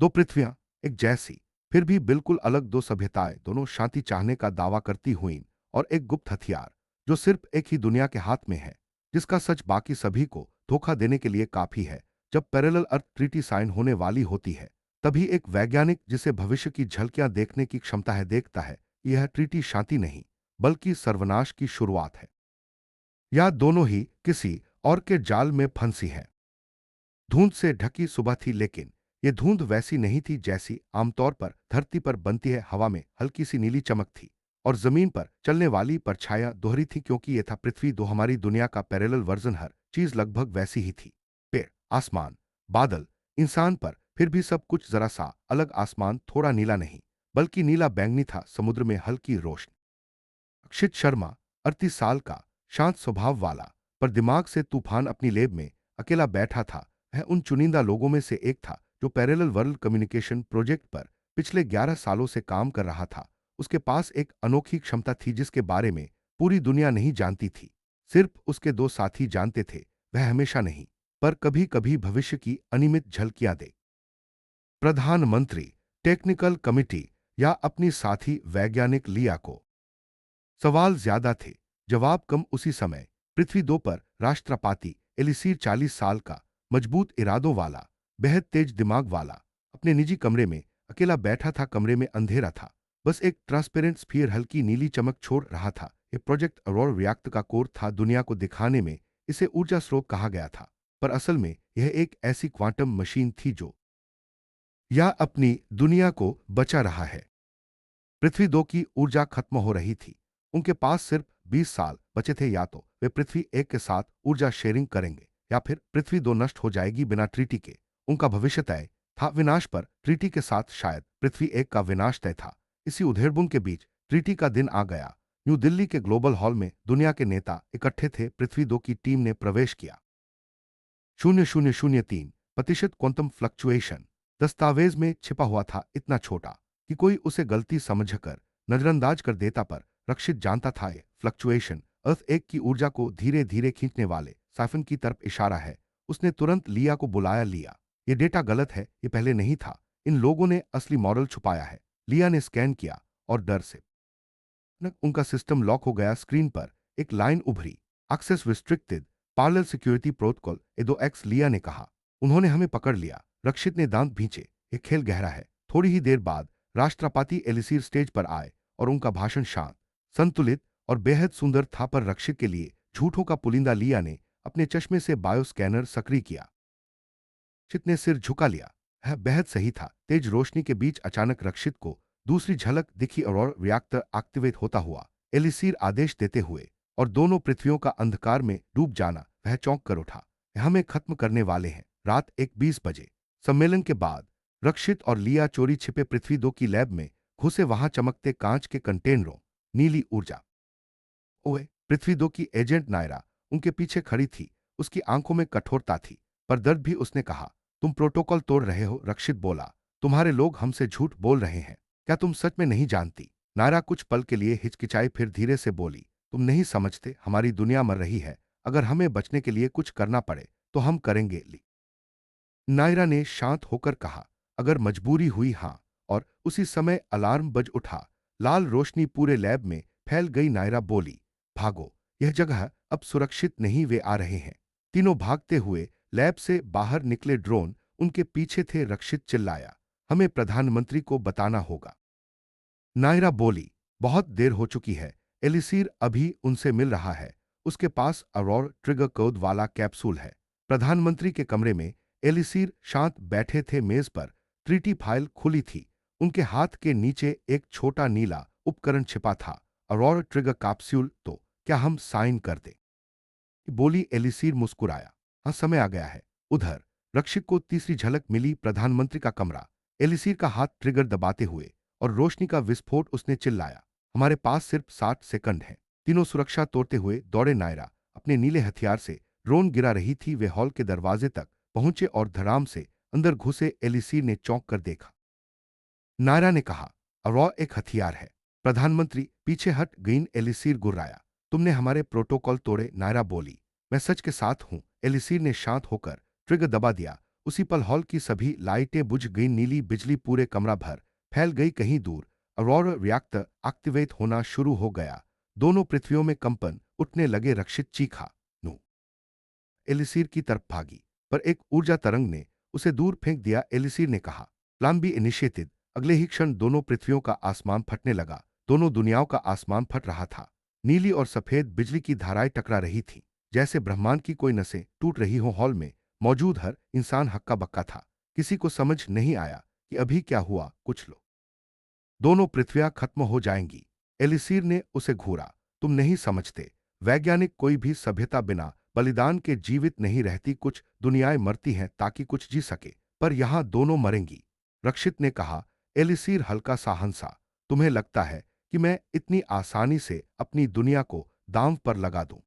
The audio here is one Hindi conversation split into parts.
दो पृथ्वियां एक जैसी, फिर भी बिल्कुल अलग दो सभ्यताएं, दोनों शांति चाहने का दावा करती हुई, और एक गुप्त हथियार जो सिर्फ एक ही दुनिया के हाथ में है, जिसका सच बाकी सभी को धोखा देने के लिए काफी है। जब पैरेलल अर्थ ट्रीटी साइन होने वाली होती है, तभी एक वैज्ञानिक जिसे भविष्य की झलकियां देखने की क्षमता है देखता है कि यह ट्रीटी शांति नहीं बल्कि सर्वनाश की शुरुआत है, या दोनों ही किसी और के जाल में फंसी है। धुंध से ढकी सुबह थी, लेकिन यह धुंध वैसी नहीं थी जैसी आमतौर पर धरती पर बनती है। हवा में हल्की सी नीली चमक थी, और जमीन पर चलने वाली परछाया दोहरी थी, क्योंकि यह था पृथ्वी दो, हमारी दुनिया का पैरेलल वर्जन। हर चीज लगभग वैसी ही थी, पेड़, आसमान, बादल, इंसान, पर फिर भी सब कुछ जरा सा अलग। आसमान थोड़ा नीला नहीं बल्कि नीला बैंगनी था, समुद्र में हल्की रोशनी। अक्षित शर्मा 38 साल का, शांत स्वभाव वाला, पर दिमाग से तूफान, अपनी लेब में अकेला बैठा था। वह उन चुनिंदा लोगों में से एक था जो पैरेलल वर्ल्ड कम्युनिकेशन प्रोजेक्ट पर पिछले 11 सालों से काम कर रहा था। उसके पास एक अनोखी क्षमता थी जिसके बारे में पूरी दुनिया नहीं जानती थी, सिर्फ उसके दो साथी जानते थे। वह हमेशा नहीं, पर कभी कभी भविष्य की अनियमित झलकियां दे। प्रधानमंत्री, टेक्निकल कमिटी, या अपनी साथी वैज्ञानिक लिया को सवाल ज्यादा थे, जवाब कम। उसी समय पृथ्वी दो पर राष्ट्रपति एलिसीर 40 साल का, मजबूत इरादों वाला, बेहद तेज दिमाग वाला, अपने निजी कमरे में अकेला बैठा था। कमरे में अंधेरा था, बस एक ट्रांसपेरेंट स्फीयर हल्की नीली चमक छोड़ रहा था। ये प्रोजेक्ट अरोरा रिएक्टर का कोर था, दुनिया को दिखाने में इसे ऊर्जा स्रोत कहा गया था, पर असल में यह एक ऐसी क्वांटम मशीन थी जो या अपनी दुनिया को बचा रहा है। पृथ्वी दो की ऊर्जा खत्म हो रही थी, उनके पास सिर्फ 20 साल बचे थे। या तो वे पृथ्वी एक के साथ ऊर्जा शेयरिंग करेंगे, या फिर पृथ्वी दो नष्ट हो जाएगी बिना ट्रीटी के। उनका भविष्य तय था, विनाश पर ट्रीटी के साथ शायद पृथ्वी एक का विनाश तय था। इसी उधेड़बुन के बीच ट्रीटी का दिन आ गया। न्यू दिल्ली के ग्लोबल हॉल में दुनिया के नेता इकट्ठे थे। पृथ्वी दो की टीम ने प्रवेश किया। 0.003% क्वांटम फ्लक्चुएशन दस्तावेज में छिपा हुआ था, इतना छोटा कि कोई उसे गलती समझकर नजरअंदाज कर देता, पर रक्षित जानता था ये फ्लक्चुएशन अर्थ एक की ऊर्जा को धीरे धीरे खींचने वाले साइफन की तरफ इशारा है। उसने तुरंत लिया को बुलाया। लिया, ये डेटा गलत है, ये पहले नहीं था। इन लोगों ने असली मॉडल छुपाया है। लिया ने स्कैन किया, और डर से उनका सिस्टम लॉक हो गया। स्क्रीन पर एक लाइन उभरी, access restricted, parlour security protocol एदो एक्स। लिया ने कहा, उन्होंने हमें पकड़ लिया। रक्षित ने दांत भींचे, एक खेल गहरा है। थोड़ी ही देर बाद राष्ट्रपति एलिसीर स्टेज पर आए, और उनका भाषण शांत, संतुलित और बेहद सुंदर था, पर रक्षित के लिए झूठों का पुलिंदा। लिया ने अपने चश्मे से बायो स्कैनर सक्रिय किया। रक्षित ने सिर झुका लिया। यह बेहद सही था। तेज रोशनी के बीच अचानक रक्षित को दूसरी झलक दिखी, और रिएक्टर एक्टिवेट होता हुआ एलिसीर आदेश देते हुए, और दोनों पृथ्वियों का अंधकार में डूब जाना। वह चौंक कर उठा, हमें खत्म करने वाले हैं। रात 1:20 सम्मेलन के बाद रक्षित और लिया चोरी छिपे पृथ्वी दो की लैब में घुसे। वहां चमकते कांच के कंटेनरों, नीली ऊर्जा। ओए, पृथ्वी दो की एजेंट नायरा उनके पीछे खड़ी थी। उसकी आंखों में कठोरता थी, पर दर्द भी। उसने कहा, तुम प्रोटोकॉल तोड़ रहे हो। रक्षित बोला, तुम्हारे लोग हमसे झूठ बोल रहे हैं। क्या तुम सच में नहीं जानती? नायरा कुछ पल के लिए हिचकिचाई, फिर धीरे से बोली, तुम नहीं समझते, हमारी दुनिया मर रही है। अगर हमें बचने के लिए कुछ करना पड़े तो हम करेंगे। नायरा ने शांत होकर कहा, अगर मजबूरी हुई, हां। और उसी समय अलार्म बज उठा। लाल रोशनी पूरे लैब में फैल गई। नायरा बोली, भागो, यह जगह अब सुरक्षित नहीं। वे आ रहे हैं। तीनों भागते हुए लैब से बाहर निकले। ड्रोन उनके पीछे थे। रक्षित चिल्लाया, हमें प्रधानमंत्री को बताना होगा। नायरा बोली, बहुत देर हो चुकी है। एलिसीर अभी उनसे मिल रहा है। उसके पास अरोरा ट्रिगर कोड वाला कैप्सूल है। प्रधानमंत्री के कमरे में एलिसीर शांत बैठे थे। मेज पर ट्रीटी फाइल खुली थी। उनके हाथ के नीचे एक छोटा नीला उपकरण छिपा था। अरोरा ट्रिगर कैप्सूल, तो क्या हम साइन कर दें? बोली। एलिसीर मुस्कुराया, हाँ, समय आ गया है। उधर रक्षित को तीसरी झलक मिली, प्रधानमंत्री का कमरा। एलिसीर का हाथ ट्रिगर दबाते हुए, और रोशनी का विस्फोट। उसने चिल्लाया, हमारे पास सिर्फ 60 सेकंड हैं। तीनों सुरक्षा तोड़ते हुए दौड़े। नायरा अपने नीले हथियार से ड्रोन गिरा रही थी। वे हॉल के दरवाजे तक पहुंचे और धड़ाम से अंदर घुसे। एलिसीर ने चौंक कर देखा। नायरा ने कहा, अरॉ एक हथियार है। प्रधानमंत्री पीछे हट गई। एलिसीर गुर्राया, तुमने हमारे प्रोटोकॉल तोड़े। नायरा बोली, मैं सच के साथ हूं। एलिसीर ने शांत होकर ट्रिगर दबा दिया। उसी पल हॉल की सभी लाइटें बुझ गई। नीली बिजली पूरे कमरा भर फैल गई। कहीं दूर अरोरा रिएक्टर एक्टिवेट होना शुरू हो गया। दोनों पृथ्वियों में कंपन उठने लगे। रक्षित चीखा, नो! एलिसीर की तरफ भागी, पर एक ऊर्जा तरंग ने उसे दूर फेंक दिया। एलिसीर ने कहा, प्लान बी इनिशिएटेड। अगले ही क्षण दोनों पृथ्वियों का आसमान फटने लगा। दोनों दुनियाओं का आसमान फट रहा था। नीली और सफेद बिजली की धाराएं टकरा रही थीं, जैसे ब्रह्मांड की कोई नसें टूट रही हो। हॉल में मौजूद हर इंसान हक्का बक्का था। किसी को समझ नहीं आया कि अभी क्या हुआ। कुछ लो, दोनों पृथ्वियां खत्म हो जाएंगी। एलिसीर ने उसे घूरा, तुम नहीं समझते। वैज्ञानिक कोई भी सभ्यता बिना बलिदान के जीवित नहीं रहती। कुछ दुनियाएं मरती हैं ताकि कुछ जी सके, पर यहां दोनों मरेंगी। रक्षित ने कहा। एलिसीर हल्का सा हंसा, तुम्हें लगता है कि मैं इतनी आसानी से अपनी दुनिया को दांव पर लगा दूं?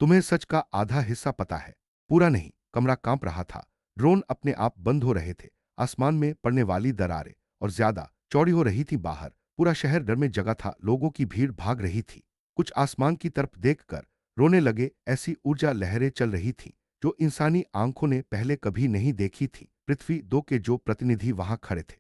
तुम्हें सच का आधा हिस्सा पता है, पूरा नहीं। कमरा कांप रहा था। ड्रोन अपने आप बंद हो रहे थे। आसमान में पड़ने वाली दरारें और ज्यादा चौड़ी हो रही थी। बाहर पूरा शहर डर में जगा था। लोगों की भीड़ भाग रही थी। कुछ आसमान की तरफ देखकर रोने लगे। ऐसी ऊर्जा लहरें चल रही थीं जो इंसानी आंखों ने पहले कभी नहीं देखी थी। पृथ्वी दो के जो प्रतिनिधि वहां खड़े थे,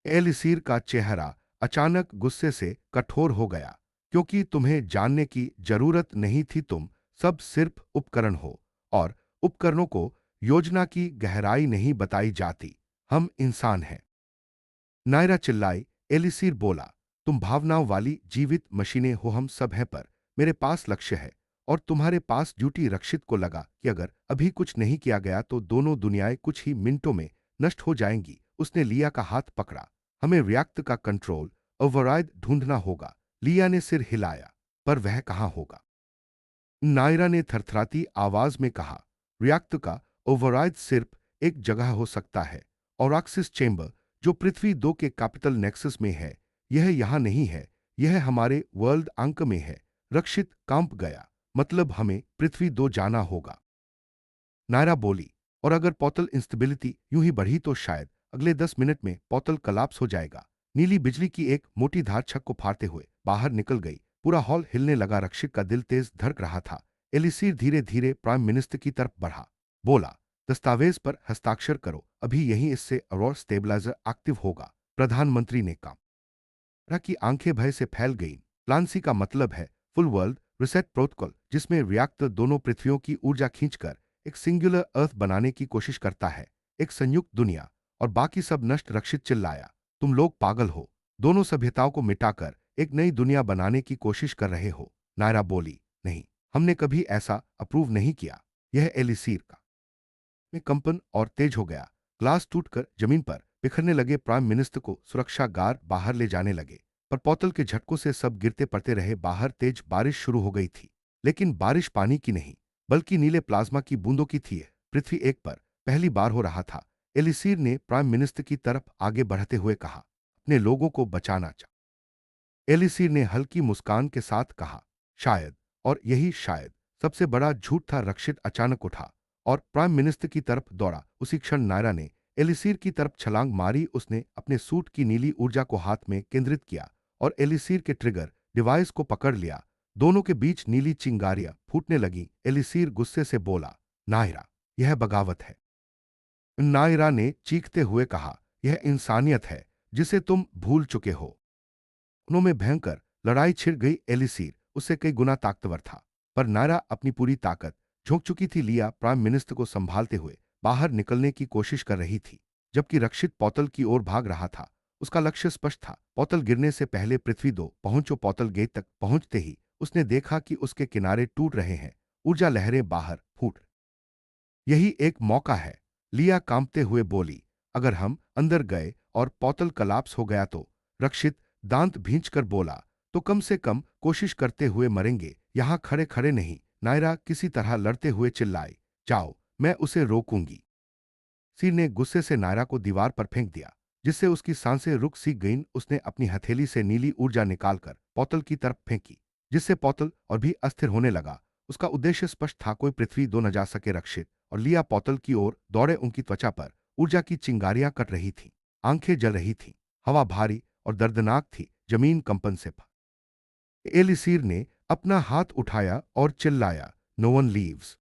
एलिसीर का चेहरा अचानक गुस्से से कठोर हो गया। क्योंकि तुम्हें जानने की जरूरत नहीं थी। तुम सब सिर्फ उपकरण हो, और उपकरणों को योजना की गहराई नहीं बताई जाती। हम इंसान हैं। नायरा चिल्लाई। एलिसीर बोला, तुम भावनाओं वाली जीवित मशीनें हो। हम सब हैं, पर मेरे पास लक्ष्य है और तुम्हारे पास ड्यूटी। रक्षित को लगा कि अगर अभी कुछ नहीं किया गया तो दोनों दुनियाएं कुछ ही मिनटों में नष्ट हो जाएंगी। उसने लिया का हाथ पकड़ा। हमें रिएक्टर का कंट्रोल ओवरराइड ढूंढना होगा। लिया ने सिर हिलाया, पर वह कहाँ होगा? नायरा ने थरथराती आवाज में कहा, रिएक्टर का ओवरराइड सिर्फ एक जगह हो सकता है, और ऑक्सिस चेंबर, जो पृथ्वी दो के कैपिटल नेक्सस में है। यह यहां नहीं है, यह हमारे वर्ल्ड अंक में है। रक्षित कांप गया। मतलब हमें पृथ्वी दो जाना होगा? नायरा बोली, और अगर पोर्टल इंस्टेबिलिटी यूं ही बढ़ी तो शायद अगले 10 मिनट में पोर्टल कलाप्स हो जाएगा। नीली बिजली की एक मोटी धार छत को फाड़ते हुए बाहर निकल गई। पूरा हॉल हिलने लगा। रक्षित का दिल तेज धड़क रहा था। एलिसीर धीरे धीरे प्राइम मिनिस्टर की तरफ बढ़ा, बोला, दस्तावेज पर हस्ताक्षर करो अभी यहीं, इससे अरोरा स्टेबलाइजर एक्टिव होगा। प्रधानमंत्री ने कहा। रहा की आंखें भय से फैल गईं। प्लान सी का मतलब है फुल वर्ल्ड रिसेट प्रोटोकॉल, जिसमें रिएक्टर दोनों पृथ्वियों की ऊर्जा खींचकर एक सिंगुलर अर्थ बनाने की कोशिश करता है। एक संयुक्त दुनिया, और बाकी सब नष्ट। रक्षित चिल्लाया, तुम लोग पागल हो। दोनों सभ्यताओं को मिटाकर एक नई दुनिया बनाने की कोशिश कर रहे हो। नायरा बोली, नहीं, हमने कभी ऐसा अप्रूव नहीं किया। यह एलिसीर का में कंपन और तेज हो गया। ग्लास टूटकर जमीन पर बिखरने लगे। प्राइम मिनिस्टर को सुरक्षा गार्ड बाहर ले जाने लगे, पर पोतल के झटकों से सब गिरते पड़ते रहे। बाहर तेज बारिश शुरू हो गई थी, लेकिन बारिश पानी की नहीं, बल्कि नीले प्लाज्मा की बूंदों की थी। पृथ्वी एक पर पहली बार हो रहा था। एलिसीर ने प्राइम मिनिस्टर की तरफ आगे बढ़ते हुए कहा, अपने लोगों को बचाना चाह। एलिसीर ने हल्की मुस्कान के साथ कहा, शायद, और यही शायद सबसे बड़ा झूठ था। रक्षित अचानक उठा और प्राइम मिनिस्टर की तरफ दौड़ा। उसी क्षण नायरा ने एलिसीर की तरफ छलांग मारी। उसने अपने सूट की नीली ऊर्जा को हाथ में केंद्रित किया और एलिसीर के ट्रिगर डिवाइस को पकड़ लिया। दोनों के बीच नीली चिंगारियां फूटने लगी। एलिसीर गुस्से से बोला, नायरा, यह बगावत है। नायरा ने चीखते हुए कहा, यह इंसानियत है जिसे तुम भूल चुके हो। उनमें भयंकर लड़ाई छिड़ गई। एलिसीर उससे कई गुना ताकतवर था, पर नायरा अपनी पूरी ताकत झोंक चुकी थी। लिया प्राइम मिनिस्टर को संभालते हुए बाहर निकलने की कोशिश कर रही थी, जबकि रक्षित पोतल की ओर भाग रहा था। उसका लक्ष्य स्पष्ट था, पोतल गिरने से पहले पृथ्वी दो पहुंचो। पोतल गेट तक पहुंचते ही उसने देखा कि उसके किनारे टूट रहे हैं। ऊर्जा लहरें बाहर फूट। यही एक मौका है, लिया कांपते हुए बोली। अगर हम अंदर गए और पोतल कलाप्स हो गया तो? रक्षित दांत भींचकर बोला, तो कम से कम कोशिश करते हुए मरेंगे, यहां खड़े खड़े नहीं। नायरा किसी तरह लड़ते हुए चिल्लाई, जाओ, मैं उसे रोकूंगी। सिर ने गुस्से से नायरा को दीवार पर फेंक दिया, जिससे उसकी सांसें रुक सी गईं। उसने अपनी हथेली से नीली ऊर्जा निकालकर पोतल की तरफ फेंकी, जिससे पोतल और भी अस्थिर होने लगा। उसका उद्देश्य स्पष्ट था, कोई पृथ्वी दो न जा सके। रक्षित और लिया पोतल की ओर दौड़े। उनकी त्वचा पर ऊर्जा की चिंगारियां कट रही थीं, आंखें जल रही थीं, हवा भारी और दर्दनाक थी। जमीन कंपन से एलिसीर ने अपना हाथ उठाया और चिल्लाया, नो वन लीव्स।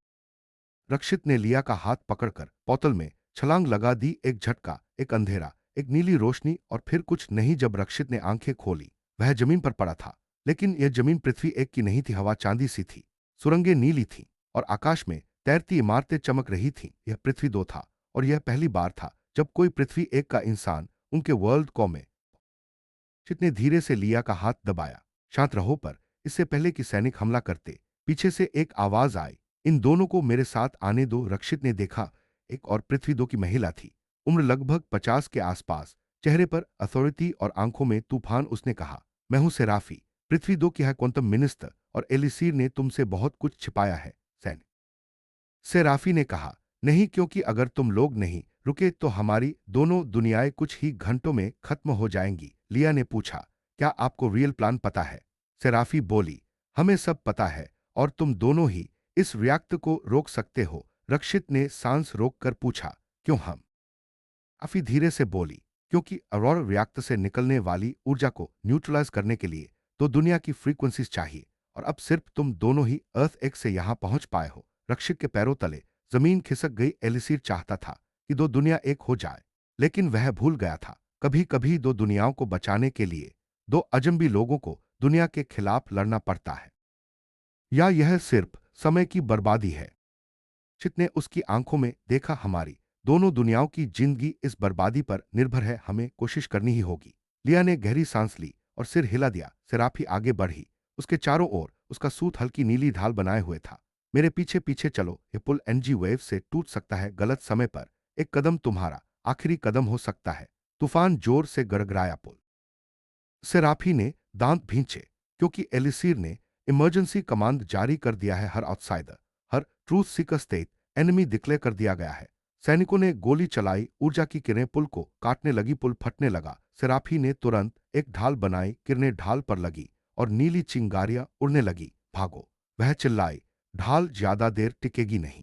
रक्षित ने लिया का हाथ पकड़कर पोतल में छलांग लगा दी। एक झटका, एक अंधेरा, एक नीली रोशनी और फिर कुछ नहीं। जब रक्षित ने आंखें खोली, वह जमीन पर पड़ा था। लेकिन यह जमीन पृथ्वी एक की नहीं थी, हवा चांदी सी थी, सुरंगें नीली थीं और आकाश में तैरती इमारतें चमक रही थीं। यह पृथ्वी 2 था और यह पहली बार था जब कोई पृथ्वी 1 का इंसान उनके वर्ल्ड को में। चित ने धीरे से लिया का हाथ दबाया। शांत रहो, पर इससे पहले कि सैनिक हमला करते, पीछे से एक आवाज आई, इन दोनों को मेरे साथ आने दो। रक्षित ने देखा, एक और पृथ्वी 2 की महिला थी, उम्र लगभग 50 के आसपास, चेहरे पर अथॉरिटी और आंखों में तूफान। उसने कहा, मैं हूं सेराफी, पृथ्वी 2 की है क्वांटम मिनिस्टर, और एलिसीर ने तुमसे बहुत कुछ छिपाया है। सैनिक सेराफी ने कहा, नहीं, क्योंकि अगर तुम लोग नहीं रुके तो हमारी दोनों दुनियाएं कुछ ही घंटों में खत्म हो जाएंगी। लिया ने पूछा, क्या आपको रियल प्लान पता है? सेराफी बोली, हमें सब पता है और तुम दोनों ही इस रिएक्ट को रोक सकते हो। रक्षित ने सांस रोककर पूछा, क्यों हम? काफी धीरे से बोली, क्योंकि अरोरा रिएक्टर से निकलने वाली ऊर्जा को न्यूट्रलाइज करने के लिए तो दुनिया की फ्रीक्वेंसीज चाहिए, और अब सिर्फ तुम दोनों ही अर्थ एक्स से यहां पहुंच पाए हो। रक्षित के पैरों तले जमीन खिसक गई। एलिसीर चाहता था कि 2 दुनिया एक हो जाए, लेकिन वह भूल गया था, कभी कभी 2 दुनियाओं को बचाने के लिए 2 अजंबी लोगों को दुनिया के खिलाफ लड़ना पड़ता है, या यह सिर्फ समय की बर्बादी है। चित ने उसकी आंखों में देखा, हमारी दोनों दुनियाओं की जिंदगी इस बर्बादी पर निर्भर है, हमें कोशिश करनी ही होगी। लिया ने गहरी सांस ली और सिर हिला दिया। सेराफी आगे बढ़ी, उसके चारों ओर उसका सूत हल्की नीली ढाल बनाए हुए था। मेरे पीछे पीछे चलो, ये पुल एनजी वेव से टूट सकता है, गलत समय पर एक कदम तुम्हारा आखिरी कदम हो सकता है। तूफान जोर से गड़गड़ाया। पुल सेराफी ने दांत भींचे, क्योंकि एलिसीर ने इमरजेंसी कमांड जारी कर दिया है। हर आउटसाइडर, हर truth seeker state enemy declare कर दिया गया है। सैनिकों ने गोली चलाई, ऊर्जा की किरणें पुल को काटने लगी, पुल फटने लगा। सेराफी ने तुरंत एक ढाल बनाई, किरणें ढाल पर लगी और नीली चिंगारियां उड़ने लगी। भागो, वह चिल्लाई, ढाल ज्यादा देर टिकेगी नहीं।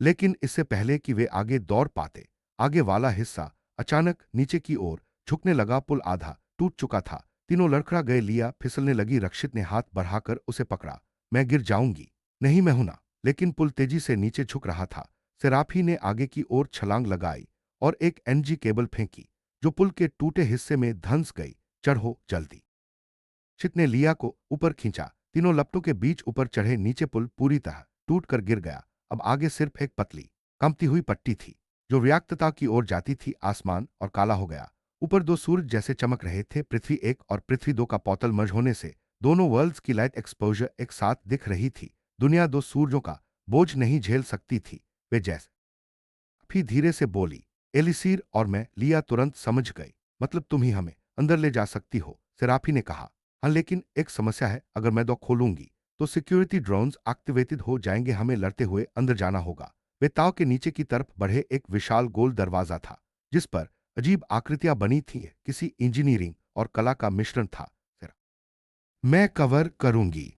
लेकिन इससे पहले कि वे आगे दौड़ पाते, आगे वाला हिस्सा अचानक नीचे की ओर झुकने लगा। पुल आधा टूट चुका था, तीनों लड़खड़ा गए। लिया फिसलने लगी। रक्षित ने हाथ बढ़ाकर उसे पकड़ा, मैं गिर जाऊंगी। नहीं, मैं हूं ना। लेकिन पुल तेजी से नीचे झुक रहा था। सेराफी ने आगे की ओर छलांग लगाई और एक एनजी केबल फेंकी, जो पुल के टूटे हिस्से में धंस गई। चढ़ो जल्दी, चित ने लिया को ऊपर खींचा। तीनों लपटों के बीच ऊपर चढ़े। नीचे पुल पूरी तरह टूट कर गिर गया। अब आगे सिर्फ एक पतली कांपती हुई पट्टी थी, जो रियाक्तता की ओर जाती थी। आसमान और काला हो गया। ऊपर 2 सूरज जैसे चमक रहे थे, पृथ्वी 1 और पृथ्वी 2 का पोर्टल मर्ज होने से दोनों वर्ल्ड्स की लाइट एक्सपोजर एक साथ दिख रही थी। दुनिया 2 सूरजों का बोझ नहीं झेल सकती थी। वे जैसे फिर धीरे से बोली, एलिसीर और मैं। लिया तुरंत समझ गई, मतलब तुम ही हमें अंदर ले जा सकती हो। सेराफी ने कहा, हाँ, लेकिन एक समस्या है, अगर मैं दो खोलूंगी तो सिक्योरिटी ड्रोन्स एक्टिवेटेड हो जाएंगे, हमें लड़ते हुए अंदर जाना होगा। वे ताव के नीचे की तरफ बढ़े। एक विशाल गोल दरवाजा था, जिस पर अजीब आकृतियां बनी थीं, किसी इंजीनियरिंग और कला का मिश्रण था। मैं कवर करूंगी,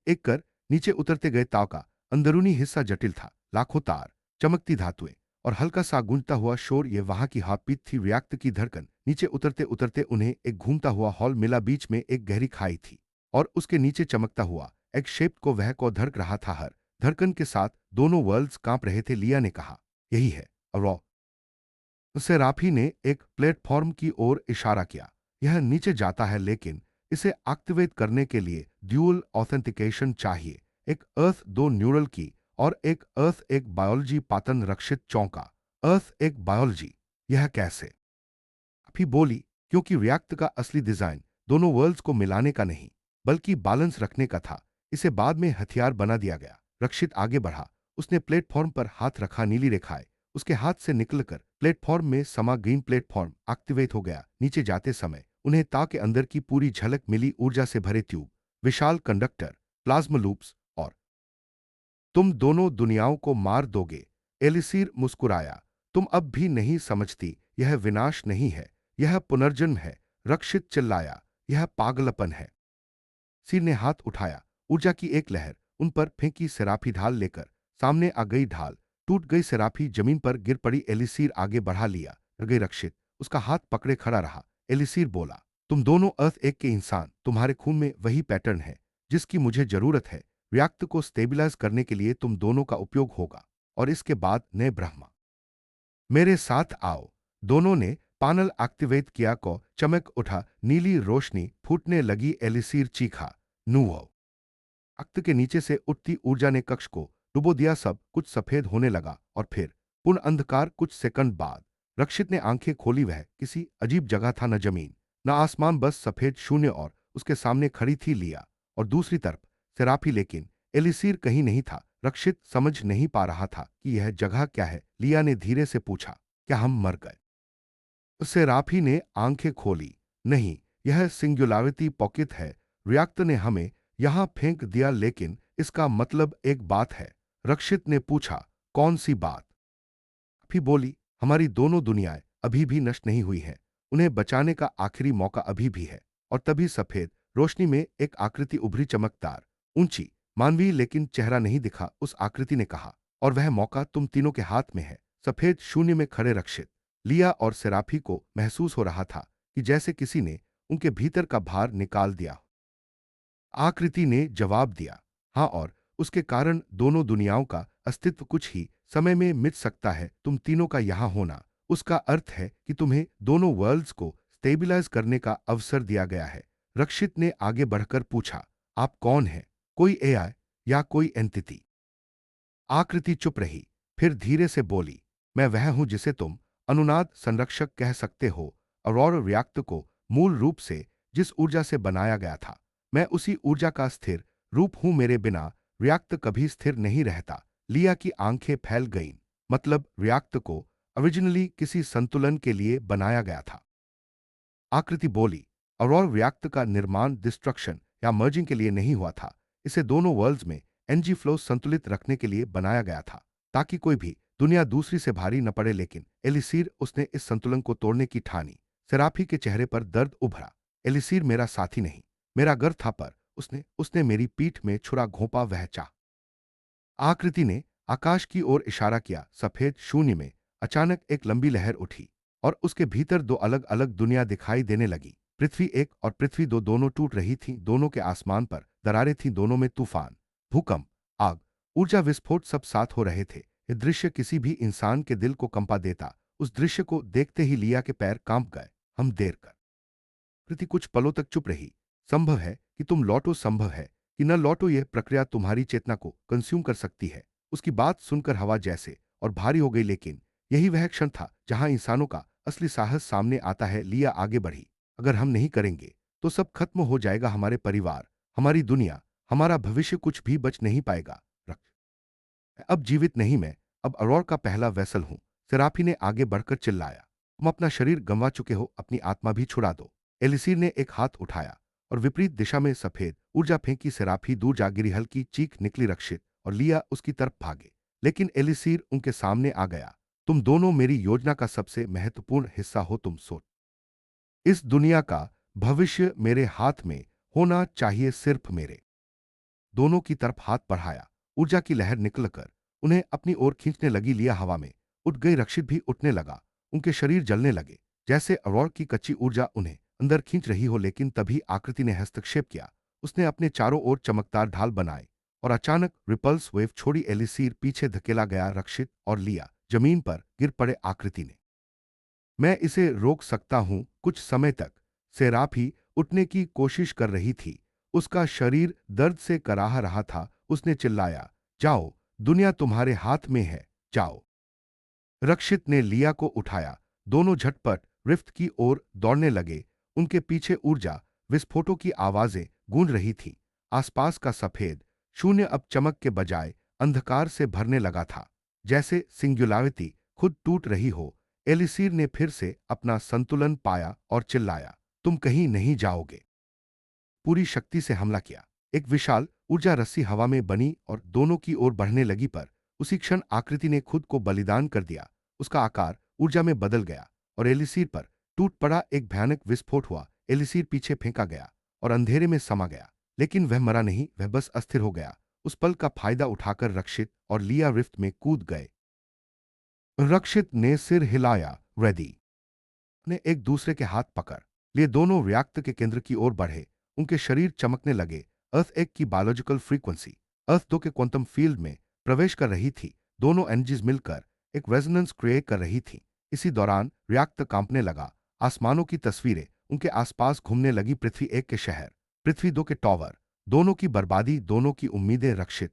एक कर नीचे उतरते गए। ताव का अंदरूनी हिस्सा जटिल था, लाखों तार, चमकती धातुएं और हल्का सा गूंजता हुआ शोर। ये वहां की हार्टबीट थी, रिएक्ट की धड़कन। नीचे उतरते उतरते उन्हें एक घूमता हुआ हॉल मिला। बीच में एक गहरी खाई थी और उसके नीचे चमकता हुआ एक शेप को वह को धड़क रहा था। हर धड़कन के साथ दोनों वर्ल्ड्स कांप रहे थे। लिया ने कहा, यही है अरॉ। सेराफी ने एक प्लेटफॉर्म की ओर इशारा किया। यह नीचे जाता है, लेकिन इसे एक्टिवेट करने के लिए ड्यूअल ऑथेंटिकेशन चाहिए, एक अर्थ 2 न्यूरल की और एक अर्थ एक बायोलॉजी। पातन रक्षित चौंका, अर्थ एक बायोलॉजी, यह कैसे? अभी बोली, क्योंकि रिएक्ट का असली डिजाइन दोनों वर्ल्ड्स को मिलाने का नहीं, बल्कि बैलेंस रखने का था। इसे बाद में हथियार बना दिया गया। रक्षित आगे बढ़ा, उसने प्लेटफॉर्म पर हाथ रखा। नीली रेखाएं उसके हाथ से निकलकर प्लेटफॉर्म में समा गई। प्लेटफॉर्म एक्टिवेट हो गया। नीचे जाते समय उन्हें ता के अंदर की पूरी झलक मिली, ऊर्जा से भरे ट्यूब, विशाल कंडक्टर, प्लाज्मा लूप्स, और तुम दोनों दुनियाओं को मार दोगे। एलिसीर मुस्कुराया, तुम अब भी नहीं समझती, यह विनाश नहीं है, यह पुनर्जन्म है। रक्षित चिल्लाया, यह पागलपन है। सिर ने हाथ उठाया, ऊर्जा की एक लहर उन पर फेंकी। सेराफी ढाल लेकर सामने आ गई। ढाल टूट गई, सेराफी जमीन पर गिर पड़ी। एलिसीर आगे बढ़ा। लिया डर गई। रक्षित उसका हाथ पकड़े खड़ा रहा। एलिसीर बोला, तुम दोनों अर्थ एक के इंसान, तुम्हारे खून में वही पैटर्न है जिसकी मुझे जरूरत है। रिएक्ट को स्टेबिलाइज करने के लिए तुम दोनों का उपयोग होगा। और इसके बाद नए ब्रह्मा, मेरे साथ आओ। दोनों ने पैनल एक्टिवेट किया को चमक उठा, नीली रोशनी फूटने लगी। एलिसीर चीखा, नुओ। अक्त के नीचे से उठती ऊर्जा ने कक्ष को डुबो दिया। सब कुछ सफेद होने लगा और फिर पूर्ण अंधकार। कुछ सेकंड बाद रक्षित ने आंखें खोली। वह किसी अजीब जगह था, न जमीन न आसमान, बस सफेद शून्य। और उसके सामने खड़ी थी लिया और दूसरी तरफ सेराफी। लेकिन एलिसीर कहीं नहीं था। रक्षित समझ नहीं पा रहा था कि यह जगह क्या है। लिया ने धीरे से पूछा, क्या हम मर गए? सेराफी ने आंखें खोली। नहीं, यह सिंगुलैरिटी पॉकेट है। रिएक्ट ने हमें यहां फेंक दिया, लेकिन इसका मतलब एक बात है। रक्षित ने पूछा, कौन सी बात? फिर बोली, हमारी दोनों दुनियाएं अभी भी नष्ट नहीं हुई हैं। उन्हें बचाने का आखिरी मौका अभी भी है। और तभी सफेद रोशनी में एक आकृति उभरी, चमकदार, ऊंची, मानवीय, लेकिन चेहरा नहीं दिखा। उस आकृति ने कहा, और वह मौका तुम तीनों के हाथ में है। सफेद शून्य में खड़े रक्षित, लिया और सेराफी को महसूस हो रहा था कि जैसे किसी ने उनके भीतर का भार निकाल दिया। आकृति ने जवाब दिया, हाँ, और उसके कारण दोनों दुनियाओं का अस्तित्व कुछ ही समय में मिट सकता है। तुम तीनों का यहां होना, उसका अर्थ है कि तुम्हें दोनों वर्ल्ड्स को स्टेबिलाइज करने का अवसर दिया गया है। रक्षित ने आगे बढ़कर पूछा, आप कौन हैं? कोई एआई या कोई एंटिटी? आकृति चुप रही, फिर धीरे से बोली, मैं वह हूं जिसे तुम अनुनाद संरक्षक कह सकते हो। अरोरा रिएक्ट को मूल रूप से जिस ऊर्जा से बनाया गया था, मैं उसी ऊर्जा का स्थिर रूप हूं। मेरे बिना रिएक्ट कभी स्थिर नहीं रहता। लिया की आंखें फैल गईं। मतलब रिएक्ट को ओरिजिनली किसी संतुलन के लिए बनाया गया था। आकृति बोली, अरोरा रिएक्ट का निर्माण डिस्ट्रक्शन या मर्जिंग के लिए नहीं हुआ था। इसे दोनों वर्ल्ड्स में एनर्जी फ्लो संतुलित रखने के लिए बनाया गया था, ताकि कोई भी दुनिया दूसरी से भारी न पड़े। लेकिन एलिसीर, उसने इस संतुलन को तोड़ने की ठानी। सेराफी के चेहरे पर दर्द उभरा। एलिसीर मेरा साथी नहीं, मेरा घर था, पर उसने उसने मेरी पीठ में छुरा घोंपा। वह चाह। आकृति ने आकाश की ओर इशारा किया। सफेद शून्य में अचानक एक लंबी लहर उठी और उसके भीतर दो अलग अलग दुनिया दिखाई देने लगी। पृथ्वी एक और पृथ्वी दो, दोनों टूट रही थीं। दोनों के आसमान पर दरारें थीं, दोनों में तूफान, भूकंप, आग, ऊर्जा विस्फोट सब साथ हो रहे थे। यह दृश्य किसी भी इंसान के दिल को कंपा देता। उस दृश्य को देखते ही लिया के पैर कांप गए। हम देर कर कृति कुछ पलों तक चुप रही। संभव है कि तुम लौटो, संभव है कि न लौटो। यह प्रक्रिया तुम्हारी चेतना को कंज्यूम कर सकती है। उसकी बात सुनकर हवा जैसे और भारी हो गई। लेकिन यही वह क्षण था जहां इंसानों का असली साहस सामने आता है। लिया आगे बढ़ी, अगर हम नहीं करेंगे तो सब खत्म हो जाएगा। हमारे परिवार, हमारी दुनिया, हमारा भविष्य, कुछ भी बच नहीं पाएगा। अब जीवित नहीं मैं, अब अरोरा का पहला वैसल हूं। सेराफी ने आगे बढ़कर चिल्लाया, तुम अपना शरीर गंवा चुके हो, अपनी आत्मा भी छुड़ा दो। एलिसीर ने एक हाथ उठाया और विपरीत दिशा में सफेद ऊर्जा फेंकी। सेराफी दूर जा गिरी, हल्की चीख निकली। रक्षित और लिया उसकी तरफ भागे, लेकिन एलिसीर उनके सामने आ गया। तुम दोनों मेरी योजना का सबसे महत्वपूर्ण हिस्सा हो। तुम सोच, इस दुनिया का भविष्य मेरे हाथ में होना चाहिए, सिर्फ मेरे। दोनों की तरफ हाथ बढ़ाया। ऊर्जा की लहर निकलकर उन्हें अपनी ओर खींचने लगी। लिया हवा में उठ गई, रक्षित भी उठने लगा। उनके शरीर जलने लगे, जैसे अरोरा की कच्ची ऊर्जा उन्हें अंदर खींच रही हो। लेकिन तभी आकृति ने हस्तक्षेप किया। उसने अपने चारों ओर चमकदार ढाल बनाए और अचानक रिपल्स वेव छोड़ी। एलिसीर पीछे धकेला गया, रक्षित और लिया जमीन पर गिर पड़े। आकृति ने, मैं इसे रोक सकता हूं कुछ समय तक। सेराफी उठने की कोशिश कर रही थी, उसका शरीर दर्द से कराह रहा था। उसने चिल्लाया, जाओ, दुनिया तुम्हारे हाथ में है, जाओ। रक्षित ने लिया को उठाया। दोनों झटपट रिफ्ट की ओर दौड़ने लगे। उनके पीछे ऊर्जा विस्फोटों की आवाजें गूंज रही थीं। आसपास का सफेद शून्य अब चमक के बजाय अंधकार से भरने लगा था, जैसे सिंगुलैरिटी खुद टूट रही हो। एलिसीर ने फिर से अपना संतुलन पाया और चिल्लाया, तुम कहीं नहीं जाओगे। पूरी शक्ति से हमला किया। एक विशाल ऊर्जा रस्सी हवा में बनी और दोनों की ओर बढ़ने लगी। पर उसी क्षण आकृति ने खुद को बलिदान कर दिया। उसका आकार ऊर्जा में बदल गया और एलिसीर पर टूट पड़ा। एक भयानक विस्फोट हुआ। एलिसीर पीछे फेंका गया और अंधेरे में समा गया। लेकिन वह मरा नहीं, वह बस अस्थिर हो गया। उस पल का फायदा उठाकर रक्षित और लिया रिफ्ट में कूद गए। रक्षित ने सिर हिलाया, रेडी। ने एक दूसरे के हाथ पकड़ लिए। दोनों रिएक्ट के केंद्र की ओर बढ़े। उनके शरीर चमकने लगे। अर्थ एक की बायोलॉजिकल फ्रीक्वेंसी अर्थ 2 के क्वांटम फील्ड में प्रवेश कर रही थी। दोनों एनर्जीज मिलकर एक रेजोनेंस क्रिएट कर रही थी। इसी दौरान रिएक्टर कांपने लगा। आसमानों की तस्वीरें उनके आसपास घूमने लगी। पृथ्वी 1 के शहर, पृथ्वी 2 के टॉवर, दोनों की बर्बादी, दोनों की उम्मीदें। रक्षित,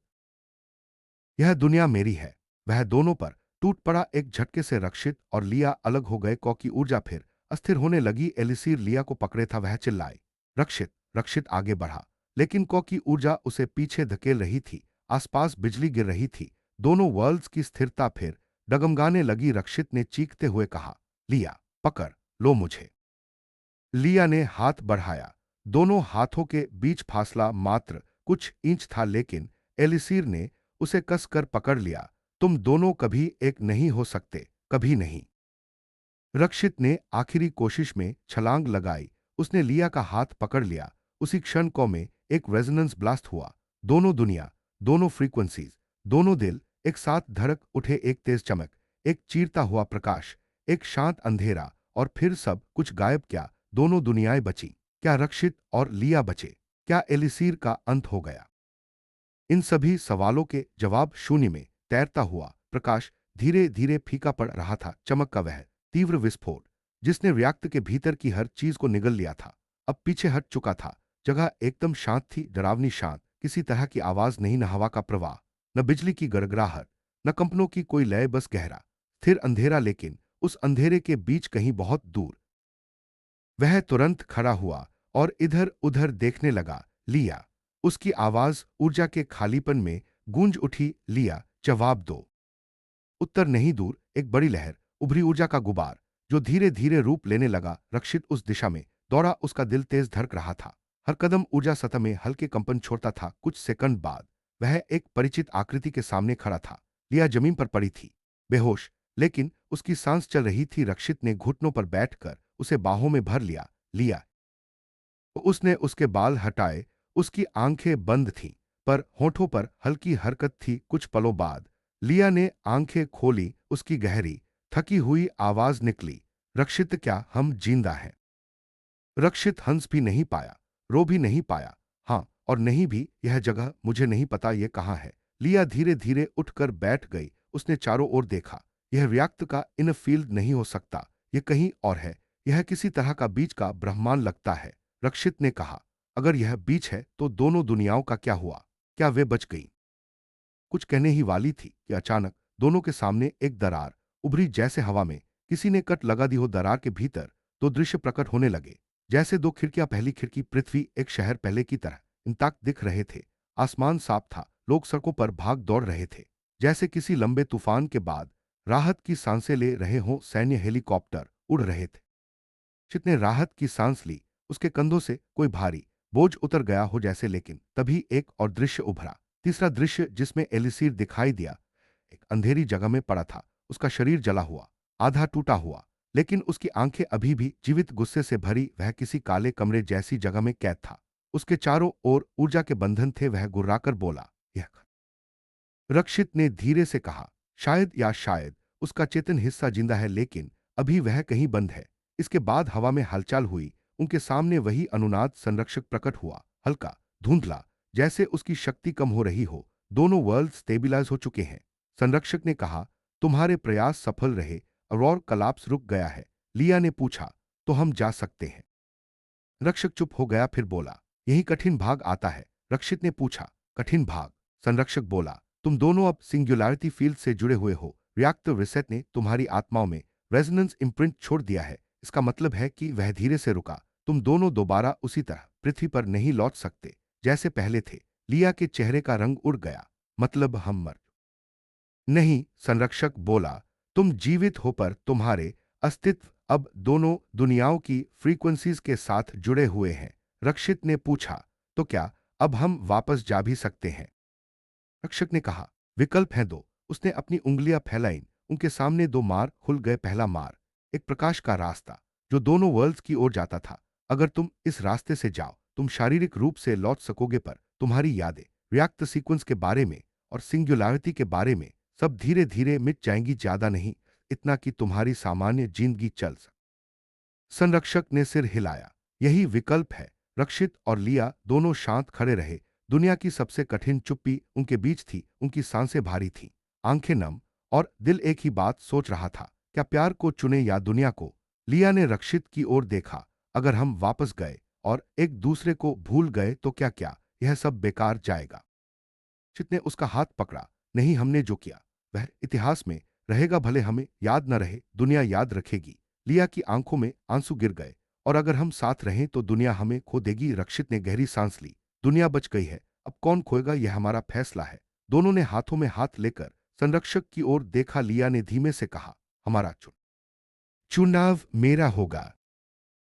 यह दुनिया मेरी है, वह दोनों पर टूट पड़ा एक झटके से। रक्षित और लिया अलग हो गए। कॉ की ऊर्जा फिर अस्थिर होने लगी। एलिसीर लिया को पकड़े था। वह चिल्लाई, रक्षित। रक्षित आगे बढ़ा, लेकिन कॉ की ऊर्जा उसे पीछे धकेल रही थी। आसपास बिजली गिर रही थी। दोनों वर्ल्ड्स की स्थिरता फिर डगमगाने लगी। रक्षित ने चीखते हुए कहा, लिया, पकड़ लो मुझे। लिया ने हाथ बढ़ाया। दोनों हाथों के बीच फासला मात्र कुछ इंच था, लेकिन एलिसीर ने उसे कसकर पकड़ लिया। तुम दोनों कभी एक नहीं हो सकते, कभी नहीं। रक्षित ने आखिरी कोशिश में छलांग लगाई। उसने लिया का हाथ पकड़ लिया। उसी क्षण को में एक रेजोनेंस ब्लास्ट हुआ। दोनों दुनिया, दोनों फ्रीक्वेंसीज, दोनों दिल एक साथ धड़क उठे। एक तेज चमक, एक चीरता हुआ प्रकाश, एक शांत अंधेरा, और फिर सब कुछ गायब। क्या दोनों दुनियाएं बची? क्या रक्षित और लिया बचे? क्या एलिसीर का अंत हो गया? इन सभी सवालों के जवाब शून्य में तैरता हुआ प्रकाश धीरे धीरे फीका पड़ रहा था। चमक का वह तीव्र विस्फोट जिसने रिएक्टर के भीतर की हर चीज को निगल लिया था, अब पीछे हट चुका था। जगह एकदम शांत थी, डरावनी शांत। किसी तरह की आवाज नहीं, न हवा का प्रवाह, न बिजली की गड़गड़ाहट, न कंपनों की कोई लय। बस गहरा स्थिर अंधेरा। लेकिन उस अंधेरे के बीच कहीं बहुत दूर वह तुरंत खड़ा हुआ और इधर उधर देखने लगा। लिया, उसकी आवाज ऊर्जा के खालीपन में गूंज उठी। लिया, जवाब दो। उत्तर नहीं। दूर एक बड़ी लहर उभरी, ऊर्जा का गुबार जो धीरे धीरे रूप लेने लगा। रक्षित उस दिशा में दौड़ा। उसका दिल तेज धड़क रहा था। हर कदम ऊर्जा सतह में हल्के कंपन छोड़ता था। कुछ सेकंड बाद वह एक परिचित आकृति के सामने खड़ा था। लिया जमीन पर पड़ी थी, बेहोश, लेकिन उसकी सांस चल रही थी। रक्षित ने घुटनों पर बैठकर उसे बाहों में भर लिया। लिया, उसने उसके बाल हटाए। उसकी आंखें बंद थीं, पर होठों पर हल्की हरकत थी। कुछ पलों बाद लिया ने आंखें खोली। उसकी गहरी थकी हुई आवाज निकली, रक्षित, क्या हम जिंदा हैं? रक्षित हंस भी नहीं पाया, रो भी नहीं पाया। हाँ, और नहीं भी, यह जगह मुझे नहीं पता ये कहाँ है। लिया धीरे धीरे उठकर बैठ गई। उसने चारों ओर देखा। यह रिएक्टर का इन फील्ड नहीं हो सकता, यह कहीं और है। यह किसी तरह का बीच का ब्रह्मांड लगता है। रक्षित ने कहा, अगर यह बीच है तो दोनों दुनियाओं का क्या हुआ? क्या वे बच गई? कुछ कहने ही वाली थी कि अचानक दोनों के सामने एक दरार उभरी। जैसे हवा में किसी ने कट लगा दी हो। दरार के भीतर दो दृश्य प्रकट होने लगे, जैसे दो खिड़कियां। पहली खिड़की पृथ्वी एक शहर पहले की तरह इंताक दिख रहे थे। आसमान साफ था। लोग सड़कों पर भाग दौड़ रहे थे, जैसे किसी लंबे तूफान के बाद राहत की सांसें ले रहे हों। सैन्य हेलीकॉप्टर उड़ रहे थे। जितने राहत की सांस ली, उसके कंधों से कोई भारी बोझ उतर गया हो जैसे। लेकिन तभी एक और दृश्य उभरा, तीसरा दृश्य, जिसमें एलिसीर दिखाई दिया। एक अंधेरी जगह में पड़ा था। उसका शरीर जला हुआ, आधा टूटा हुआ, लेकिन उसकी आंखें अभी भी जीवित, गुस्से से भरी। वह किसी काले कमरे जैसी जगह में कैद था। उसके चारों ओर ऊर्जा के बंधन थे। वह गुर्राकर बोला, यह। रक्षित ने धीरे से कहा, शायद या शायद उसका चेतन हिस्सा जिंदा है, लेकिन अभी वह कहीं बंद है। इसके बाद हवा में हलचल हुई। उनके सामने वही अनुनाद संरक्षक प्रकट हुआ, हल्का, धुंधला, जैसे उसकी शक्ति कम हो रही हो। दोनों वर्ल्ड स्टेबिलाइज हो चुके हैं। संरक्षक ने कहा, तुम्हारे प्रयास सफल रहे, और कलाप्स रुक गया है। लिया ने पूछा, तो हम जा सकते हैं? रक्षक चुप हो गया, फिर बोला, यही कठिन भाग आता है। रक्षित ने पूछा, कठिन भाग? संरक्षक बोला, तुम दोनों अब सिंगुलैरिटी फील्ड से जुड़े हुए हो। रिएक्टर रिसेट ने तुम्हारी आत्माओं में रेजोनेंस इम्प्रिंट छोड़ दिया है। इसका मतलब है कि वह धीरे से रुका। तुम दोनों दोबारा उसी तरह पृथ्वी पर नहीं लौट सकते जैसे पहले थे। लिया के चेहरे का रंग उड़ गया। मतलब हम मर नहीं, संरक्षक बोला, तुम जीवित हो, पर तुम्हारे अस्तित्व अब दोनों दुनियाओं की फ्रीक्वेंसीज के साथ जुड़े हुए हैं। रक्षित ने पूछा, तो क्या अब हम वापस जा भी सकते हैं? रक्षक ने कहा, विकल्प हैं दो। उसने अपनी उंगलियां फैलाई। उनके सामने दो मार्ग खुल गए। पहला मार्ग एक प्रकाश का रास्ता जो दोनों वर्ल्ड्स की ओर जाता था। अगर तुम इस रास्ते से जाओ, तुम शारीरिक रूप से लौट सकोगे, पर तुम्हारी यादें रिएक्टर सीक्वेंस के बारे में और सिंगुलैरिटी के बारे में सब धीरे धीरे मिट जाएंगी। ज्यादा नहीं, इतना कि तुम्हारी सामान्य जिंदगी चल सके। संरक्षक ने सिर हिलाया, यही विकल्प है। रक्षित और लिया दोनों शांत खड़े रहे। दुनिया की सबसे कठिन चुप्पी उनके बीच थी। उनकी सांसें भारी थीं, आंखें नम, और दिल एक ही बात सोच रहा था, क्या प्यार को चुने या दुनिया को। लिया ने रक्षित की ओर देखा। अगर हम वापस गए और एक दूसरे को भूल गए तो क्या क्या यह सब बेकार जाएगा। चित ने उसका हाथ पकड़ा। नहीं, हमने जो किया वह इतिहास में रहेगा, भले हमें याद न रहे, दुनिया याद रखेगी। लिया की आंखों में आंसू गिर गए। और अगर हम साथ रहें तो दुनिया हमें खो देगी। रक्षित ने गहरी सांस ली। दुनिया बच गई है, अब कौन खोएगा यह हमारा फैसला है। दोनों ने हाथों में हाथ लेकर संरक्षक की ओर देखा। लिया ने धीमे से कहा, हमारा चुनाव मेरा होगा।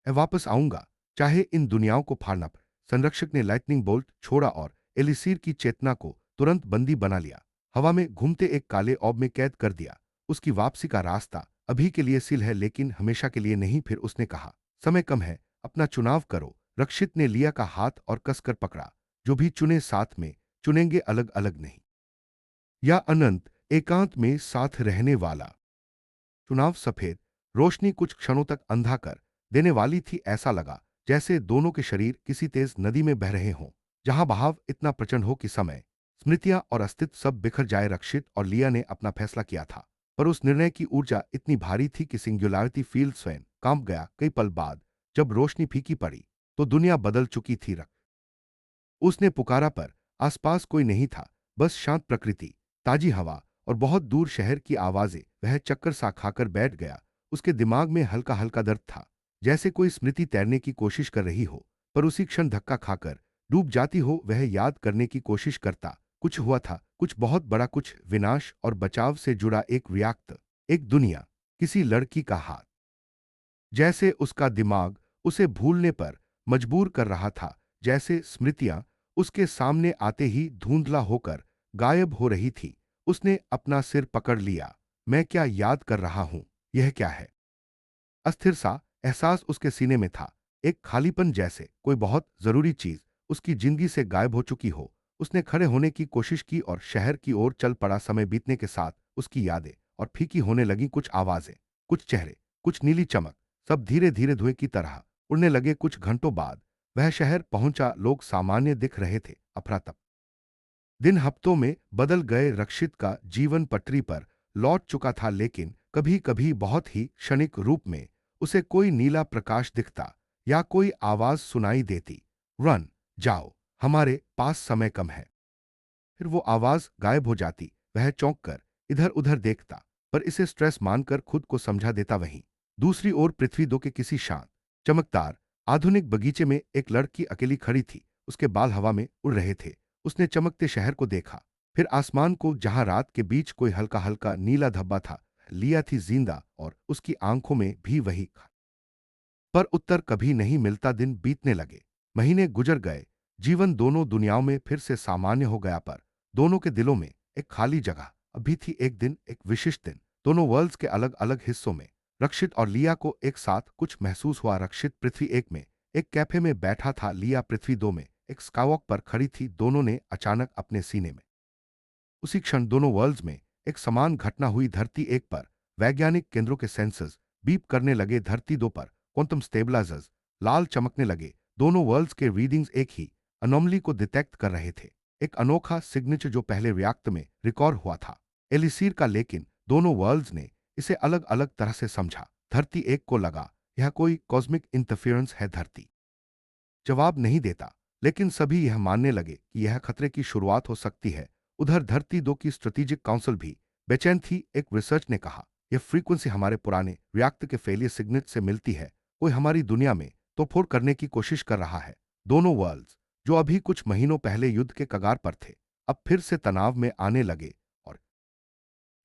मैं वापस आऊंगा, चाहे इन दुनियाओं को फाड़ना पड़े। संरक्षक ने लाइटनिंग बोल्ट छोड़ा और एलिसीर की चेतना को तुरंत बंदी बना लिया। हवा में घूमते एक काले ऑब में कैद कर दिया। उसकी वापसी का रास्ता अभी के लिए सील है, लेकिन हमेशा के लिए नहीं। फिर उसने कहा, समय कम है, अपना चुनाव करो। रक्षित ने लिया का हाथ और कसकर पकड़ा। जो भी चुने साथ में चुनेंगे, अलग अलग नहीं। या अनंत एकांत में साथ रहने वाला चुनाव। सफेद रोशनी कुछ क्षणों तक अंधा कर देने वाली थी। ऐसा लगा जैसे दोनों के शरीर किसी तेज नदी में बह रहे हों, जहां बहाव इतना प्रचंड हो कि समय, स्मृतियां और अस्तित्व सब बिखर जाए। रक्षित और लिया ने अपना फैसला किया था, पर उस निर्णय की ऊर्जा इतनी भारी थी कि सिंगुलैरिटी फील्ड स्वयं कांप गया। कई पल बाद जब रोशनी फीकी पड़ी तो दुनिया बदल चुकी थी। उसने पुकारा, पर आसपास कोई नहीं था, बस शांत प्रकृति, ताजी हवा और बहुत दूर शहर की आवाजें। वह चक्कर सा खाकर बैठ गया। उसके दिमाग में हल्का हल्का दर्द था, जैसे कोई स्मृति तैरने की कोशिश कर रही हो, पर उसी क्षण धक्का खाकर डूब जाती हो। वह याद करने की कोशिश करता, कुछ हुआ था, कुछ बहुत बड़ा, कुछ विनाश और बचाव से जुड़ा, एक व्याक्त, एक दुनिया, किसी लड़की का हाथ। जैसे उसका दिमाग उसे भूलने पर मजबूर कर रहा था, जैसे स्मृतियां उसके सामने आते ही धुंधला होकर गायब हो रही थी। उसने अपना सिर पकड़ लिया। मैं क्या याद कर रहा हूं, यह क्या है। अस्थिर सा एहसास उसके सीने में था, एक खालीपन, जैसे कोई बहुत जरूरी चीज उसकी जिंदगी से गायब हो चुकी हो। उसने खड़े होने की कोशिश की और शहर की ओर चल पड़ा। समय बीतने के साथ उसकी यादें और फीकी होने लगी। कुछ आवाजें, कुछ चेहरे, कुछ नीली चमक, सब धीरे धीरे धुएं की तरह उड़ने लगे। कुछ घंटों बाद वह शहर पहुंचा। लोग सामान्य दिख रहे थे, अफरा-तफरी। दिन हफ्तों में बदल गए। रक्षित का जीवन पटरी पर लौट चुका था, लेकिन कभी कभी बहुत ही क्षणिक रूप में उसे कोई नीला प्रकाश दिखता या कोई आवाज सुनाई देती, रन, जाओ, हमारे पास समय कम है। फिर वो आवाज गायब हो जाती। वह चौंक कर इधर उधर देखता, पर इसे स्ट्रेस मानकर खुद को समझा देता। वहीं दूसरी ओर पृथ्वी दो के किसी शांत, चमकदार आधुनिक बगीचे में एक लड़की अकेली खड़ी थी। उसके बाल हवा में उड़ रहे थे। उसने चमकते शहर को देखा, फिर आसमान को, जहां रात के बीच कोई हल्का हल्का नीला धब्बा था। लिया थी जिंदा और उसकी आंखों में भी वही, पर उत्तर कभी नहीं मिलता। दिन बीतने लगे, महीने गुजर गए। जीवन दोनों दुनियाओं में फिर से सामान्य हो गया, पर दोनों के दिलों में एक खाली जगह अभी थी। एक दिन, एक विशिष्ट दिन, दोनों वर्ल्ड्स के अलग अलग हिस्सों में। रक्षित और लिया को एक साथ कुछ महसूस हुआ। रक्षित पृथ्वी एक में एक कैफे में बैठा था। लिया पृथ्वी दो में एक स्काईवॉक पर खड़ी थी। दोनों ने अचानक अपने सीने में, उसी क्षण दोनों वर्ल्ड्स में एक समान घटना हुई। धरती एक पर वैज्ञानिक केंद्रों के सेंसर्स बीप करने लगे। धरती दो पर क्वांटम स्टेबलाइजर्स लाल चमकने लगे। दोनों वर्ल्ड्स के रीडिंग्स एक ही अनोमली को डिटेक्ट कर रहे थे, एक अनोखा सिग्नेचर जो पहले व्याक्त में रिकॉर्ड हुआ था, एलिसीर का। लेकिन दोनों वर्ल्ड्स ने इसे अलग अलग तरह से समझा। धरती एक को लगा यह कोई कॉस्मिक इंटरफेरेंस है। धरती जवाब नहीं देता, लेकिन सभी यह मानने लगे कि यह खतरे की शुरुआत हो सकती है। उधर धरती दो की स्ट्रेटेजिक काउंसिल भी बेचैन थी। एक रिसर्च ने कहा, यह फ्रीक्वेंसी हमारे पुराने रिएक्टर के फेलियर सिग्नेचर से मिलती है। कोई हमारी दुनिया में तोड़फोड़ करने की कोशिश कर रहा है। दोनों वर्ल्ड्स, जो अभी कुछ महीनों पहले युद्ध के कगार पर थे, अब फिर से तनाव में आने लगे। और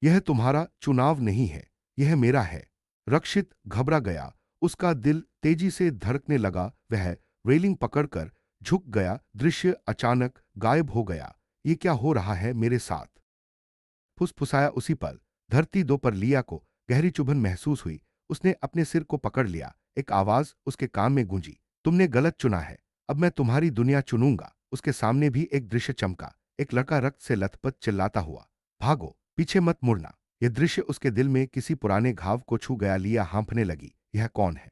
यह तुम्हारा चुनाव नहीं है, यह मेरा है। रक्षित घबरा गया। उसका दिल तेजी से धड़कने लगा। वह रेलिंग पकड़कर झुक गया। दृश्य अचानक गायब हो गया। ये क्या हो रहा है मेरे साथ, फुसफुसाया। उसी पल धरती दो पर लिया को गहरी चुभन महसूस हुई। उसने अपने सिर को पकड़ लिया। एक आवाज उसके कान में गूंजी, तुमने गलत चुना है, अब मैं तुम्हारी दुनिया चुनूंगा। उसके सामने भी एक दृश्य चमका, एक लड़का रक्त से लथपथ चिल्लाता हुआ, भागो, पीछे मत मुड़ना। यह दृश्य उसके दिल में किसी पुराने घाव को छू गया। लिया हाँफने लगी, यह कौन है,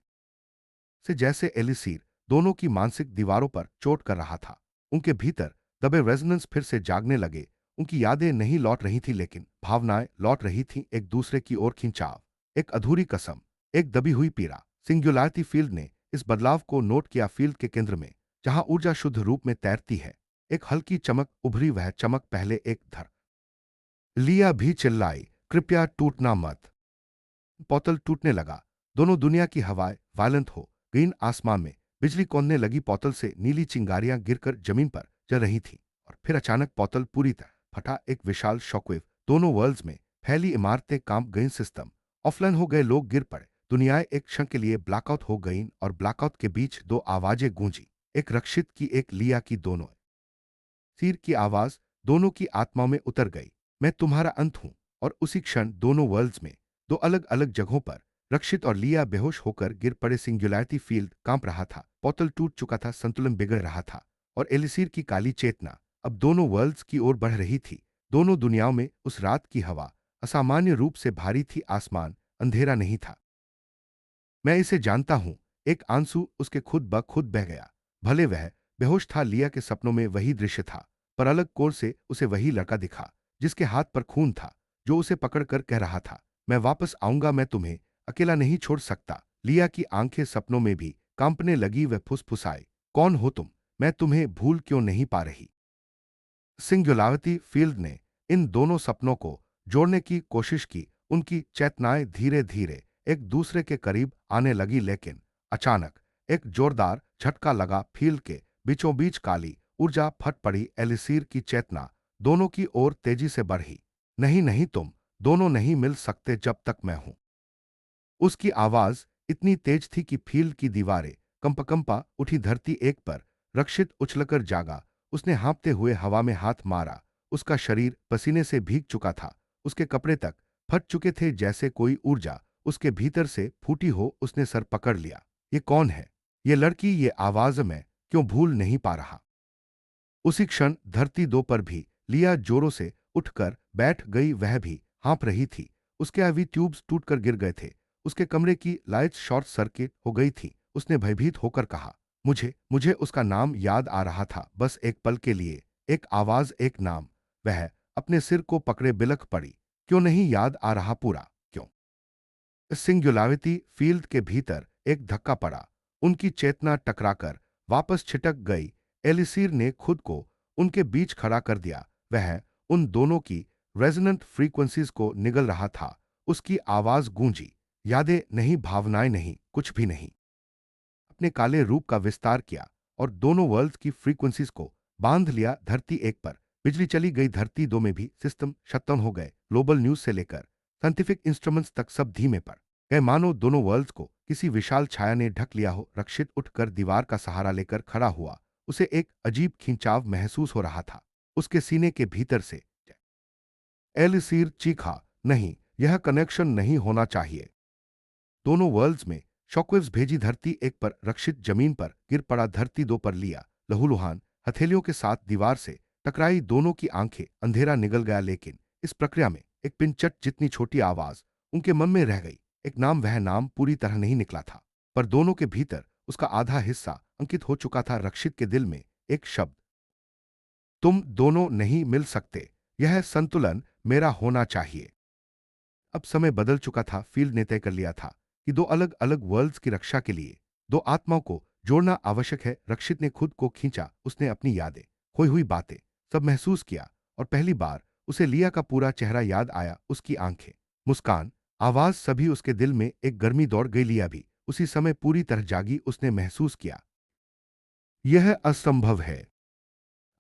से जैसे एलिसीर दोनों की मानसिक दीवारों पर चोट कर रहा था। उनके भीतर दबे रेजोनेंस फिर से जागने लगे। उनकी यादें नहीं लौट रही थी, लेकिन भावनाएं लौट रही थीं, एक दूसरे की ओर खिंचाव, एक अधूरी कसम, एक दबी हुई पीड़ा। सिंगुलैरिटी फील्ड ने इस बदलाव को नोट किया। फील्ड के केंद्र में, जहां ऊर्जा शुद्ध रूप में तैरती है, एक हल्की चमक उभरी। वह चमक पहले एक धर लिया भी चिल्लाई, कृपया टूटना मत। पोतल टूटने लगा। दोनों दुनिया की हवाएं वायलेंट हो गईं। आसमान में बिजली कौंधने लगी। पोतल से नीली चिंगारियां गिरकर जमीन पर जल रही थीं। और फिर अचानक पोतल पूरी तरह फटा। एक विशाल शॉकवेव दोनों वर्ल्ड्स में फैली। इमारतें कांप गईं, सिस्टम ऑफलाइन हो गए, लोग गिर पड़े। दुनियाएं एक क्षण के लिए ब्लैकआउट हो गईं। और ब्लैकआउट के बीच दो आवाजें गूंजी, एक रक्षित की, एक लिया की। दोनों सिर की आवाज दोनों की आत्माओं में उतर गई। मैं तुम्हारा अंत हूं। और उसी क्षण दोनों वर्ल्ड्स में, दो अलग अलग जगहों पर, रक्षित और लिया बेहोश होकर गिर पड़े। सिंगुलैरिटी फील्ड कांप रहा था, पोर्टल टूट चुका था, संतुलन बिगड़ रहा था। और एलिसीर की काली चेतना अब दोनों वर्ल्ड्स की ओर बढ़ रही थी। दोनों दुनियाओं में उस रात की हवा असामान्य रूप से भारी थी। आसमान अंधेरा नहीं था। मैं इसे जानता हूं। एक आंसू उसके खुद ब खुद बह गया। भले वह बेहोश था, लिया के सपनों में वही दृश्य था, पर अलग कोर से उसे वही लड़का दिखा, जिसके हाथ पर खून था, जो उसे पकड़कर कह रहा था, मैं वापस आऊंगा, मैं तुम्हें अकेला नहीं छोड़ सकता। लिया की आंखें सपनों में भी कांपने लगी। वह फुसफुसाए, कौन हो तुम? मैं तुम्हें भूल क्यों नहीं पा रही? सिंगुलैरिटी फील्ड ने इन दोनों सपनों को जोड़ने की कोशिश की। उनकी चेतनाएं धीरे धीरे एक दूसरे के करीब आने लगी, लेकिन अचानक एक जोरदार झटका लगा। फील्ड के बीचों बीच काली ऊर्जा फट पड़ी। एलिसीर की चेतना दोनों की ओर तेजी से बढ़ी। नहीं नहीं, तुम दोनों नहीं मिल सकते जब तक मैं हूं। उसकी आवाज इतनी तेज थी कि फील्ड की दीवारें कंपा उठी। धरती एक पर रक्षित उछलकर जागा। उसने हाँपते हुए हवा में हाथ मारा। उसका शरीर पसीने से भीग चुका था। उसके कपड़े तक फट चुके थे, जैसे कोई ऊर्जा उसके भीतर से फूटी हो। उसने सर पकड़ लिया। ये कौन है? ये लड़की, ये आवाज मैं क्यों भूल नहीं पा रहा? उसी क्षण धरती दो पर भी लिया जोरों से उठकर बैठ गई। वह भी हाँप रही थी। उसके आईवी ट्यूब्स टूटकर गिर गए थे। उसके कमरे की लाइट्स शॉर्ट सर्किट हो गई थी। उसने भयभीत होकर कहा, मुझे मुझे उसका नाम याद आ रहा था, बस एक पल के लिए। एक आवाज, एक नाम। वह अपने सिर को पकड़े बिलख पड़ी। क्यों नहीं याद आ रहा? पूरा क्यों? सिंगुलैरिटी फील्ड के भीतर एक धक्का पड़ा। उनकी चेतना टकराकर वापस छिटक गई। एलिसीर ने खुद को उनके बीच खड़ा कर दिया। वह उन दोनों की रेजोनेंट फ्रीक्वेंसीज को निगल रहा था। उसकी आवाज गूंजी, यादें नहीं, भावनाएं नहीं, कुछ भी नहीं। अपने काले रूप का विस्तार किया और दोनों वर्ल्ड्स की फ्रीक्वेंसीज को बांध लिया। धरती एक पर बिजली चली गई, धरती दो में भी सिस्टम शटडाउन हो गए। ग्लोबल न्यूज से लेकर साइंटिफिक इंस्ट्रूमेंट्स तक सब धीमे पड़ गए, मानो दोनों वर्ल्ड्स को किसी विशाल छाया ने ढक लिया हो। रक्षित उठकर दीवार का सहारा लेकर खड़ा हुआ। उसे एक अजीब खिंचाव महसूस हो रहा था उसके सीने के भीतर से। एलिसीर चीखा, नहीं, यह कनेक्शन नहीं होना चाहिए। दोनों वर्ल्ड्स में शॉकवेव्स भेजी। धरती एक पर रक्षित जमीन पर गिर पड़ा। धरती दो पर लिया लहूलुहान हथेलियों के साथ दीवार से टकराई। दोनों की आंखें, अंधेरा निगल गया, लेकिन इस प्रक्रिया में एक पिंचट जितनी छोटी आवाज उनके मन में रह गई। एक नाम। वह नाम पूरी तरह नहीं निकला था, पर दोनों के भीतर उसका आधा हिस्सा अंकित हो चुका था। रक्षित के दिल में एक शब्द, तुम दोनों नहीं मिल सकते। यह संतुलन मेरा होना चाहिए। अब समय बदल चुका था। फील्ड ने तय कर लिया था कि दो अलग अलग वर्ल्ड्स की रक्षा के लिए दो आत्माओं को जोड़ना आवश्यक है। रक्षित ने खुद को खींचा। उसने अपनी यादें, खोई हुई बातें सब महसूस किया। और पहली बार उसे लिया का पूरा चेहरा याद आया। उसकी आंखें, मुस्कान, आवाज, सभी। उसके दिल में एक गर्मी दौड़ गई। लिया भी उसी समय पूरी तरह जागी। उसने महसूस किया, यह असंभव है।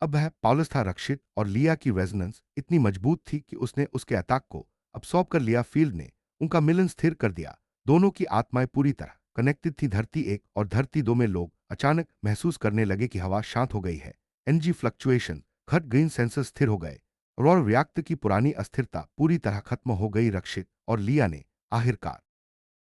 अब वह पॉलस था। रक्षित और लिया की रेजोनेंस इतनी मजबूत थी कि उसने उसके अटैक को अब्सॉर्ब कर लिया। फील्ड ने उनका मिलन स्थिर कर दिया। दोनों की आत्माएं पूरी तरह कनेक्टेड थी। धरती एक और धरती दो में लोग अचानक महसूस करने लगे कि हवा शांत हो गई है। एनर्जी फ्लक्चुएशन घट गई, सेंसर स्थिर हो गए और रिएक्टर की पुरानी अस्थिरता पूरी तरह खत्म हो गई। रक्षित और लिया ने आखिरकार